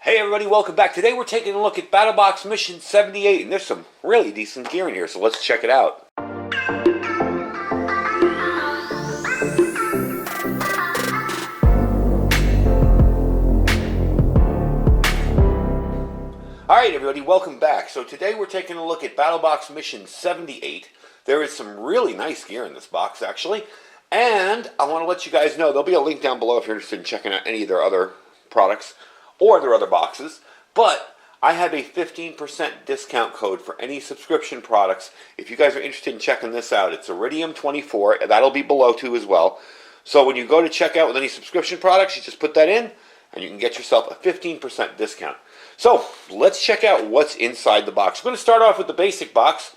Hey everybody, welcome back. Today we're taking a look at BattlBox Mission 78, and there's some really decent gear in here, so let's check it out. Alright everybody, welcome back. So today we're taking a look at BattlBox Mission 78. There is some really nice gear in this box, actually. And I want to let you guys know, there'll be a link down below if you're interested in checking out any of their other products or their other boxes. But I have a 15% discount code for any subscription products. If you guys are interested in checking this out, it's Iridium24. That'll be below too as well. So when you go to check out with any subscription products, you just put that in and you can get yourself a 15% discount. So let's check out what's inside the box. We're going to start off with the basic box.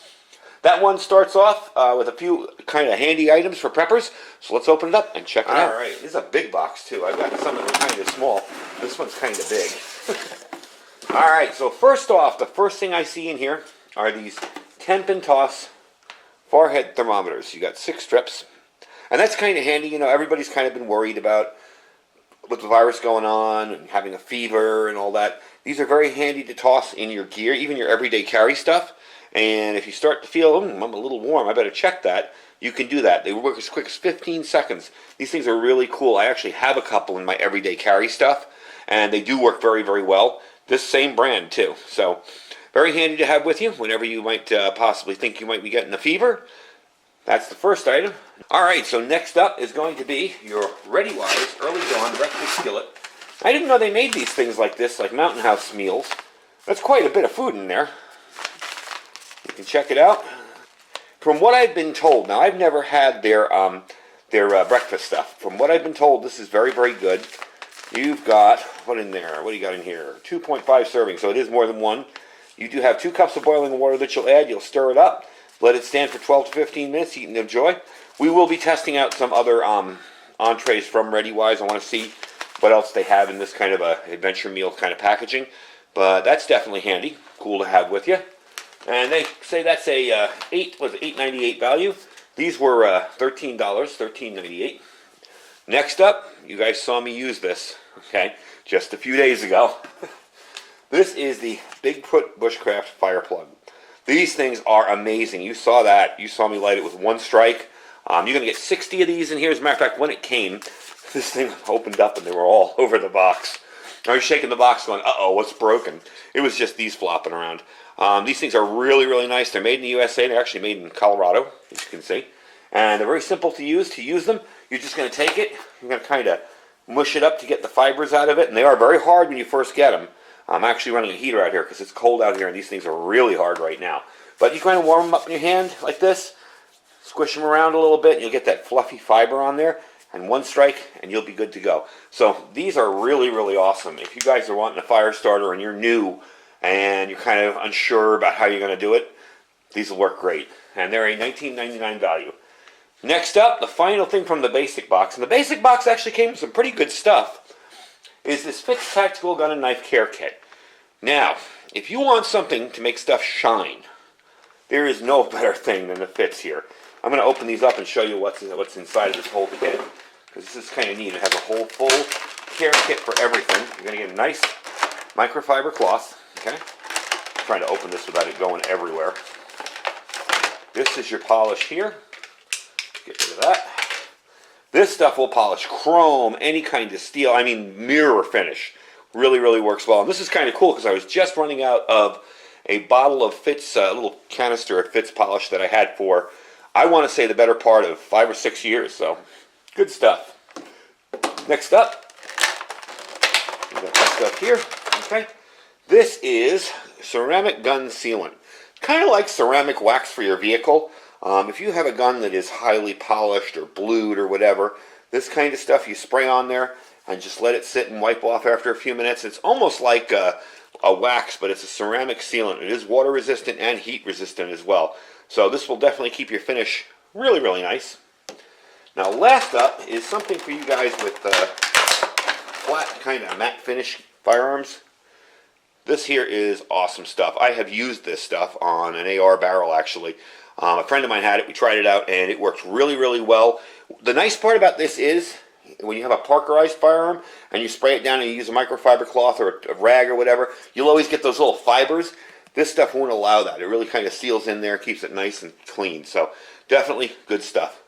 That one starts off with a few kind of handy items for preppers. So let's open it up and check it out. All right, this is a big box too. I've got some that are kind of small. This one's kind of big. All right, so first off, the first thing I see in here are these temp and toss forehead thermometers. You got 6 strips. And that's kind of handy. You know, everybody's kind of been worried about with the virus going on and having a fever and all that. These are very handy to toss in your gear, even your everyday carry stuff. And if you start to feel, I'm a little warm, I better check that, you can do that. They work as quick as 15 seconds. These things are really cool. I actually have a couple in my everyday carry stuff, and they do work very, very well. This same brand, too. So, very handy to have with you whenever you might possibly think you might be getting a fever. That's the first item. All right, so next up is going to be your ReadyWise Early Dawn Breakfast Skillet. I didn't know they made these things like this, like Mountain House meals. That's quite a bit of food in there. You can check it out. From what I've been told, now I've never had their breakfast stuff. From what I've been told, this is very, very good. You've got, what in there? What do you got in here? 2.5 servings, so it is more than one. You do have 2 cups of boiling water that you'll add. You'll stir it up. Let it stand for 12 to 15 minutes. Eat and enjoy. We will be testing out some other entrees from ReadyWise. I want to see what else they have in this kind of a adventure meal kind of packaging. But that's definitely handy. Cool to have with you. And they say that's a $8.98 value. These were $13, $13.98. Next up, you guys saw me use this, okay, just a few days ago. This is the Bigfoot Bushcraft Fire Plug. These things are amazing. You saw that. You saw me light it with one strike. You're going to get 60 of these in here. As a matter of fact, when it came, this thing opened up and they were all over the box. I was shaking the box going, uh-oh, what's broken? It was just these flopping around. These things are really, really nice. They're made in the USA. They're actually made in Colorado, as you can see. And they're very simple to use. To use them, you're just going to take it. You're going to kind of mush it up to get the fibers out of it. And they are very hard when you first get them. I'm actually running a heater out here because it's cold out here. And these things are really hard right now. But you kind of warm them up in your hand like this. Squish them around a little bit. And you'll get that fluffy fiber on there. And one strike, and you'll be good to go. So these are really, really awesome. If you guys are wanting a fire starter and you're new and you're kind of unsure about how you're going to do it, these will work great. And they're a $19.99 value. Next up, the final thing from the basic box, and the basic box actually came with some pretty good stuff, is this Fitz Tactical Gun and Knife Care Kit. Now, if you want something to make stuff shine, there is no better thing than the Fitz here. I'm going to open these up and show you what's inside of this whole kit, because this is kind of neat. It has a whole full care kit for everything. You're going to get a nice microfiber cloth. Okay, I'm trying to open this without it going everywhere. This is your polish here. Get rid of that. This stuff will polish chrome, any kind of steel. I mean, mirror finish. Really, really works well. And this is kind of cool because I was just running out of a bottle of Fitz, a little canister of Fitz polish that I had for, I want to say, the better part of 5 or 6 years. So, good stuff. Next up, we got that stuff here. Okay, this is ceramic gun sealant. Kind of like ceramic wax for your vehicle. If you have a gun that is highly polished or blued or whatever, this kind of stuff you spray on there and just let it sit and wipe off after a few minutes. It's almost like a wax, but it's a ceramic sealant. It is water resistant and heat resistant as well. So this will definitely keep your finish really, really nice. Now last up is something for you guys with flat kind of matte finish firearms. This here is awesome stuff. I have used this stuff on an AR barrel actually. A friend of mine had it, we tried it out, and it works really, really well. The nice part about this is when you have a Parkerized firearm and you spray it down and you use a microfiber cloth or a rag or whatever, you'll always get those little fibers. This stuff won't allow that. It really kind of seals in there, keeps it nice and clean. So definitely good stuff.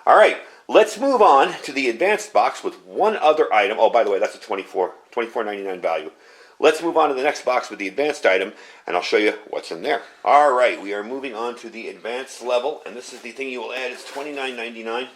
All right, let's move on to the advanced box with one other item. Oh, by the way, that's a $24.99 value. Let's move on to the next box with the advanced item, and I'll show you what's in there. All right, we are moving on to the advanced level, and this is the thing you will add. It's $29.99.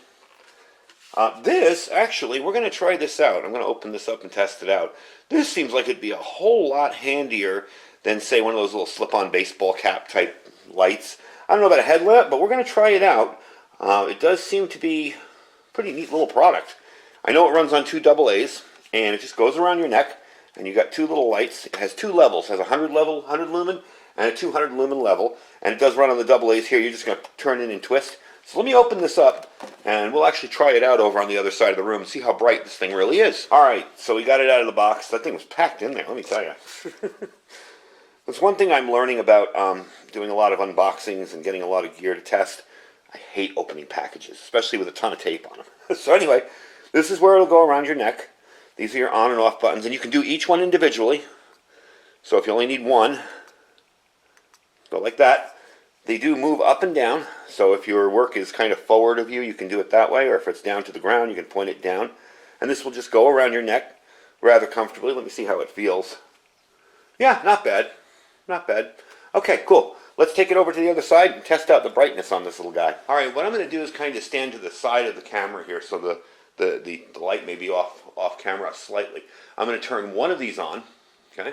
This, actually, we're going to try this out. I'm going to open this up and test it out. This seems like it'd be a whole lot handier than, say, one of those little slip-on baseball cap type lights. I don't know about a headlamp, but we're going to try it out. It does seem to be a pretty neat little product. I know it runs on 2 AA's, and it just goes around your neck, and you got 2 little lights. It has 2 levels. It has a 100 lumen, and a 200 lumen level, and it does run on the AA's here. You're just going to turn it and twist. So let me open this up, and we'll actually try it out over on the other side of the room and see how bright this thing really is. All right, so we got it out of the box. That thing was packed in there, let me tell you. That's one thing I'm learning about doing a lot of unboxings and getting a lot of gear to test. I hate opening packages, especially with a ton of tape on them. So anyway, this is where it'll go around your neck. These are your on and off buttons, and you can do each one individually. So if you only need one, go like that. They do move up and down, so if your work is kind of forward of you, you can do it that way, or if it's down to the ground, you can point it down. And this will just go around your neck rather comfortably. Let me see how it feels. Yeah, not bad. Not bad. Okay, cool. Let's take it over to the other side and test out the brightness on this little guy. All right, what I'm going to do is kind of stand to the side of the camera here so the light may be off camera slightly. I'm going to turn one of these on. Okay,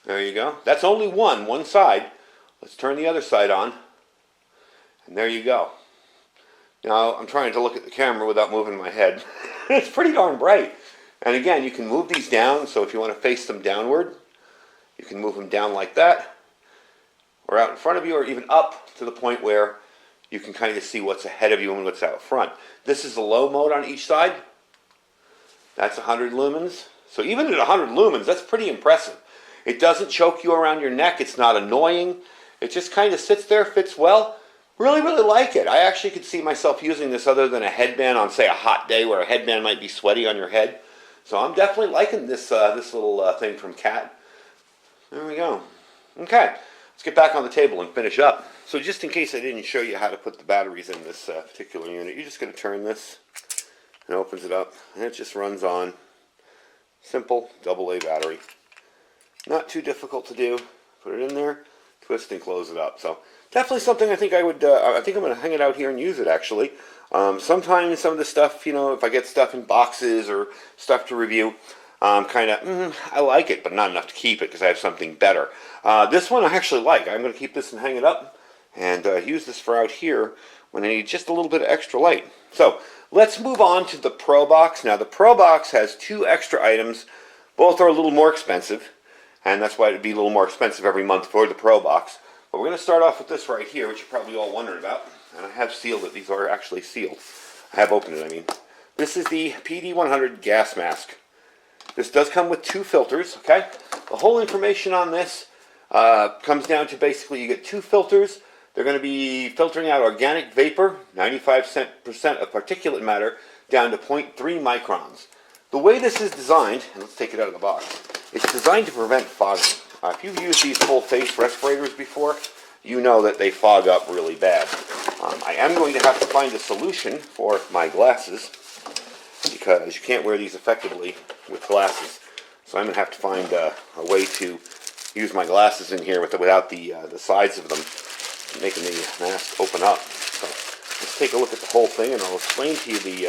there you go. That's only one side. Let's turn the other side on, and there you go. Now, I'm trying to look at the camera without moving my head. It's pretty darn bright. And again, you can move these down, so if you want to face them downward, you can move them down like that, or out in front of you, or even up to the point where you can kind of see what's ahead of you and what's out front. This is the low mode on each side. That's 100 lumens. So even at 100 lumens, that's pretty impressive. It doesn't choke you around your neck. It's not annoying. It just kind of sits there, fits well. Really, really like it. I actually could see myself using this other than a headband on, say, a hot day where a headband might be sweaty on your head. So I'm definitely liking this little thing from Cat. There we go. Okay, let's get back on the table and finish up. So just in case I didn't show you how to put the batteries in this particular unit, you're just going to turn this and it opens it up, and it just runs on. Simple AA battery. Not too difficult to do. Put it in there, twist and close it up. So definitely something I think I would, I think I'm going to hang it out here and use it actually. Sometimes some of the stuff, you know, if I get stuff in boxes or stuff to review, I like it, but not enough to keep it because I have something better. This one I actually like. I'm going to keep this and hang it up and use this for out here when I need just a little bit of extra light. So let's move on to the Pro Box. Now the Pro Box has 2 extra items. Both are a little more expensive, and that's why it would be a little more expensive every month for the Pro Box. But we're going to start off with this right here, which you're probably all wondering about. And I have sealed it. These are actually sealed. I have opened it, I mean. This is the PD100 gas mask. This does come with 2 filters, okay? The whole information on this comes down to basically you get 2 filters. They're going to be filtering out organic vapor, 95% of particulate matter, down to 0.3 microns. The way this is designed, and let's take it out of the box, it's designed to prevent fogging. If you've used these full-face respirators before, you know that they fog up really bad. I am going to have to find a solution for my glasses because you can't wear these effectively with glasses. So I'm going to have to find a way to use my glasses in here without the sides of them making the mask open up. So let's take a look at the whole thing and I'll explain to you the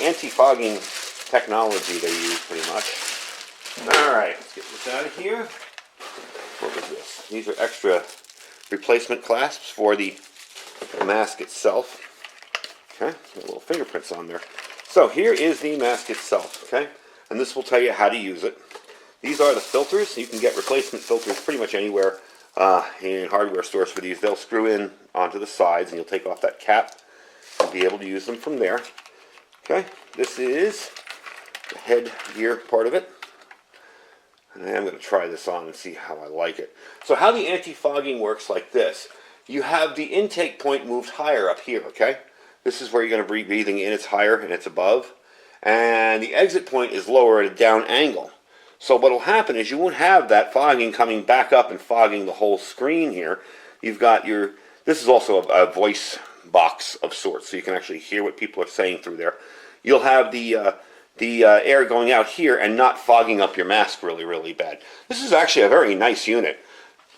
anti-fogging technology they use pretty much. Alright, let's get this out of here. What was this? These are extra replacement clasps for the mask itself. Okay, got little fingerprints on there. So here is the mask itself, okay? And this will tell you how to use it. These are the filters. You can get replacement filters pretty much anywhere in hardware stores for these. They'll screw in onto the sides and you'll take off that cap and be able to use them from there. Okay, this is the head gear part of it. And I am going to try this on and see how I like it. So how the anti-fogging works like this. You have the intake point moved higher up here, okay? This is where you're going to be breathing in. It's higher and it's above. and the exit point is lower at a down angle. So what will happen is you won't have that fogging coming back up and fogging the whole screen here. You've got your, this is also a voice box of sorts, so you can actually hear what people are saying through there. You'll have the air going out here and not fogging up your mask really, really bad. This is actually a very nice unit.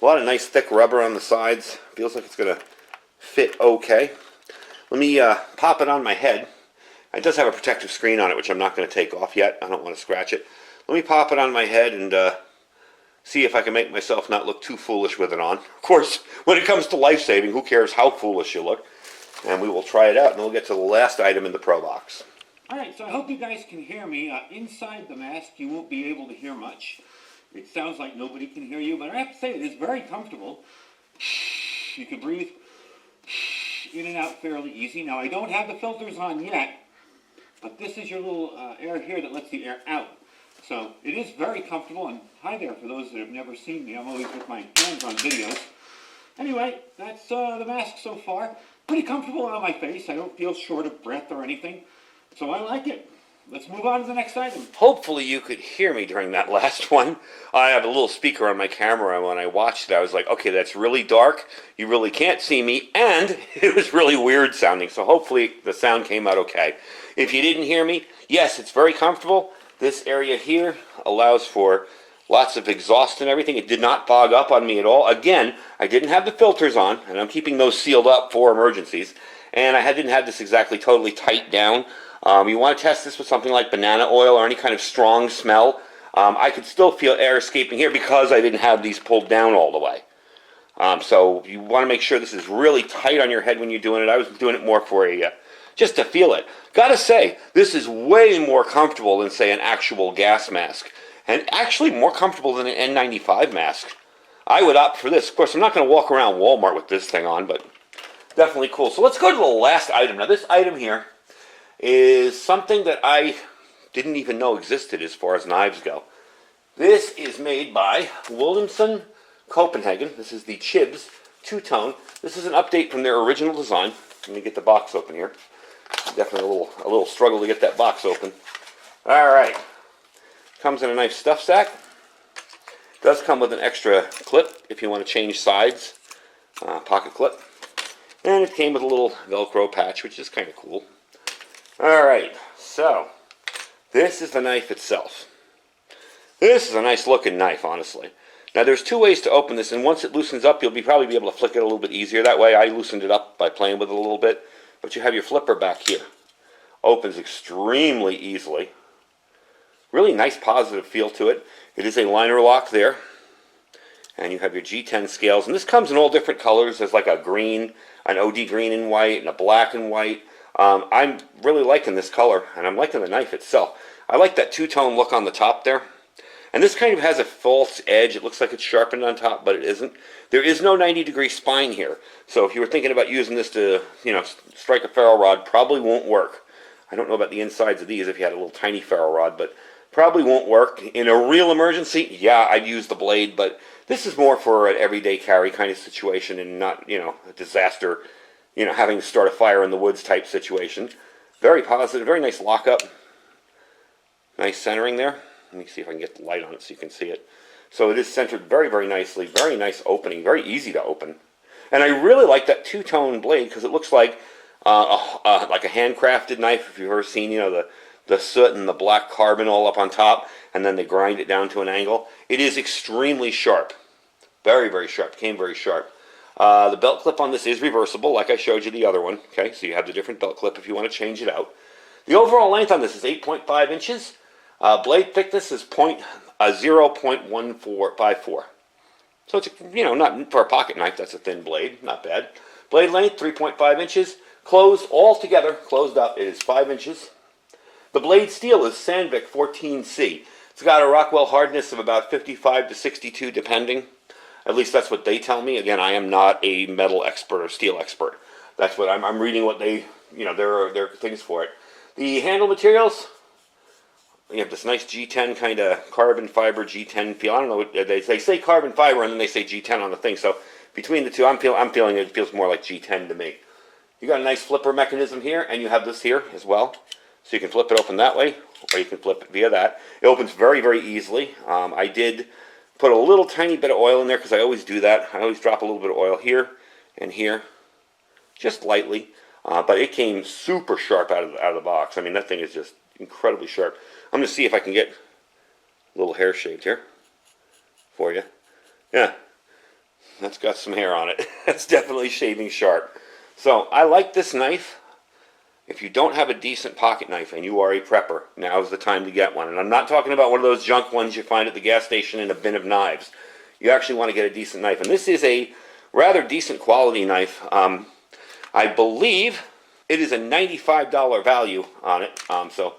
A lot of nice thick rubber on the sides. Feels like it's going to fit okay. Let me pop it on my head. It does have a protective screen on it, which I'm not going to take off yet. I don't want to scratch it. Let me pop it on my head and see if I can make myself not look too foolish with it on. Of course, when it comes to life-saving, who cares how foolish you look? And we will try it out, and we'll get to the last item in the Pro Box. Alright, so I hope you guys can hear me. Inside the mask, you won't be able to hear much. It sounds like nobody can hear you, but I have to say it is very comfortable. You can breathe in and out fairly easy. Now, I don't have the filters on yet, but this is your little air here that lets the air out. So it is very comfortable, and hi there for those that have never seen me. I'm always with my hands on videos. Anyway, that's the mask so far. Pretty comfortable on my face. I don't feel short of breath or anything. So I like it. Let's move on to the next item. Hopefully you could hear me during that last one. I have a little speaker on my camera, and when I watched it, I was like, okay, that's really dark. You really can't see me, and it was really weird sounding. So hopefully the sound came out okay. If you didn't hear me, yes, it's very comfortable. This area here allows for lots of exhaust and everything. It did not fog up on me at all. Again, I didn't have the filters on, and I'm keeping those sealed up for emergencies. And I didn't have this exactly totally tight down. You want to test this with something like banana oil or any kind of strong smell. I could still feel air escaping here because I didn't have these pulled down all the way. So you want to make sure this is really tight on your head when you're doing it. I was doing it more for just to feel it. Gotta say, this is way more comfortable than, say, an actual gas mask. And actually more comfortable than an N95 mask. I would opt for this. Of course, I'm not going to walk around Walmart with this thing on, but definitely cool. So let's go to the last item. Now, this item here is something that I didn't even know existed as far as knives go. This is made by Williamson Copenhagen. This is the Chibs two-tone. This is an update from their original design. Let me get the box open here. Definitely a little struggle to get that box open. All right. Comes in a nice stuff sack. Does come with an extra clip if you want to change sides. Pocket clip. And it came with a little Velcro patch, which is kind of cool. Alright, so this is the knife itself. This is a nice looking knife, honestly. Now there's two ways to open this, and once it loosens up, you'll probably be able to flick it a little bit easier. That way I loosened it up by playing with it a little bit. But you have your flipper back here. Opens extremely easily. Really nice positive feel to it. It is a liner lock there. And you have your G10 scales. And this comes in all different colors. There's like a green, an OD green and white, and a black and white. I'm really liking this color, and I'm liking the knife itself. I like that two-tone look on the top there. And this kind of has a false edge. It looks like it's sharpened on top, but it isn't. There is no 90-degree spine here. So if you were thinking about using this to, strike a ferro rod, probably won't work. I don't know about the insides of these if you had a little tiny ferro rod, but probably won't work. In a real emergency, yeah, I'd use the blade, but this is more for an everyday carry kind of situation and not, a disaster, having to start a fire in the woods type situation. Very positive, very nice lockup. Nice centering there. Let me see if I can get the light on it so you can see it. So it is centered very, very nicely. Very nice opening. Very easy to open. And I really like that two-tone blade because it looks like a handcrafted knife. If you've ever seen, the soot and the black carbon all up on top, and then they grind it down to an angle. It is extremely sharp. Very, very sharp. Came very sharp. The belt clip on this is reversible, like I showed you the other one. Okay, so you have the different belt clip if you want to change it out. The overall length on this is 8.5 inches. Blade thickness is 0.1454. So it's, not for a pocket knife, that's a thin blade, not bad. Blade length, 3.5 inches. Closed all together, closed up, it is 5 inches. The blade steel is Sandvik 14C. It's got a Rockwell hardness of about 55 to 62 depending. At least that's what they tell me. Again, I am not a metal expert or steel expert. That's what I'm reading what they, there are things for it. The handle materials, you have this nice G10 kind of carbon fiber G10 feel. I don't know, they say carbon fiber and then they say G10 on the thing. So between the two, I'm feeling it feels more like G10 to me. You got a nice flipper mechanism here, and you have this here as well. So you can flip it open that way, or you can flip it via that. It opens very, very easily. I did put a little tiny bit of oil in there because I always do that. I always drop a little bit of oil here and here, just lightly. But it came super sharp out of the box. I mean, that thing is just incredibly sharp. I'm going to see if I can get a little hair shaved here for you. Yeah, that's got some hair on it. That's definitely shaving sharp. So I like this knife. If you don't have a decent pocket knife and you are a prepper, now's the time to get one. And I'm not talking about one of those junk ones you find at the gas station in a bin of knives. You actually want to get a decent knife. And this is a rather decent quality knife. I believe it is a $95 value on it. So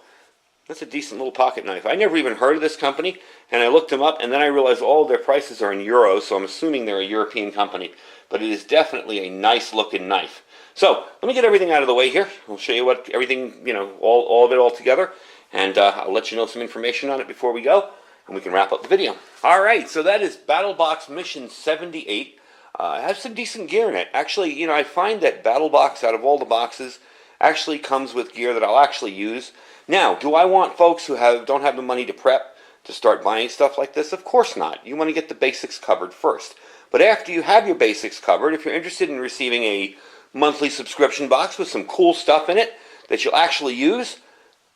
that's a decent little pocket knife. I never even heard of this company, and I looked them up, and then I realized all their prices are in euros, so I'm assuming they're a European company. But it is definitely a nice looking knife. So let me get everything out of the way here. I'll show you what everything, all of it all together, and I'll let you know some information on it before we go, and we can wrap up the video. All right, so that is BattlBox Mission 78. It has some decent gear in it. Actually, I find that BattlBox, out of all the boxes, actually comes with gear that I'll actually use. Now, do I want folks who don't have the money to prep to start buying stuff like this? Of course not. You want to get the basics covered first. But after you have your basics covered, if you're interested in receiving a monthly subscription box with some cool stuff in it that you'll actually use,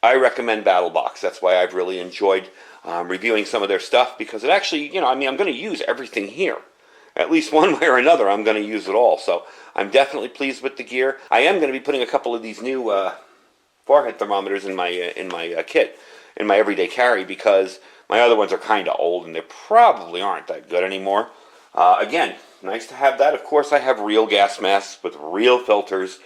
I recommend BattlBox. That's why I've really enjoyed reviewing some of their stuff, because it actually, I'm going to use everything here. At least one way or another, I'm going to use it all. So I'm definitely pleased with the gear. I am going to be putting a couple of these new forehead thermometers in my kit, in my everyday carry, because my other ones are kind of old and they probably aren't that good anymore. Again, nice to have that. Of course, I have real gas masks with real filters,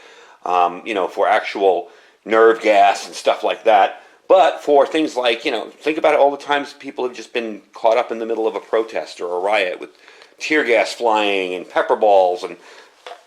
for actual nerve gas and stuff like that. But for things like, think about it, all the times people have just been caught up in the middle of a protest or a riot with tear gas flying and pepper balls, and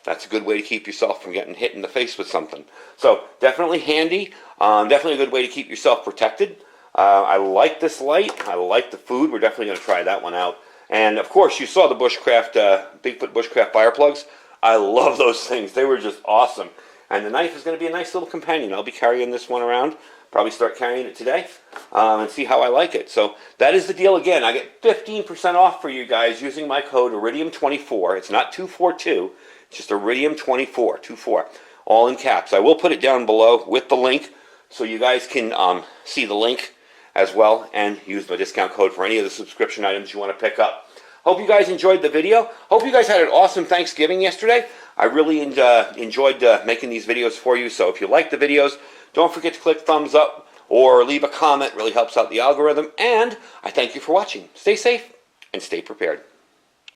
that's a good way to keep yourself from getting hit in the face with something. So definitely handy, definitely a good way to keep yourself protected. I like this light. I like the food. We're definitely going to try that one out. And of course, you saw the Bushcraft, Bigfoot Bushcraft fire plugs. I love those things. They were just awesome. And the knife is going to be a nice little companion. I'll be carrying this one around. Probably start carrying it today and see how I like it. So that is the deal. Again, I get 15% off for you guys using my code Iridium24. It's not 242. It's just Iridium24, 24, all in caps. I will put it down below with the link so you guys can see the link as well and use my discount code for any of the subscription items you want to pick up. Hope you guys enjoyed the video. Hope you guys had an awesome Thanksgiving yesterday. I really enjoyed making these videos for you. So if you like the videos, don't forget to click thumbs up or leave a comment. It really helps out the algorithm. And I thank you for watching. Stay safe and stay prepared.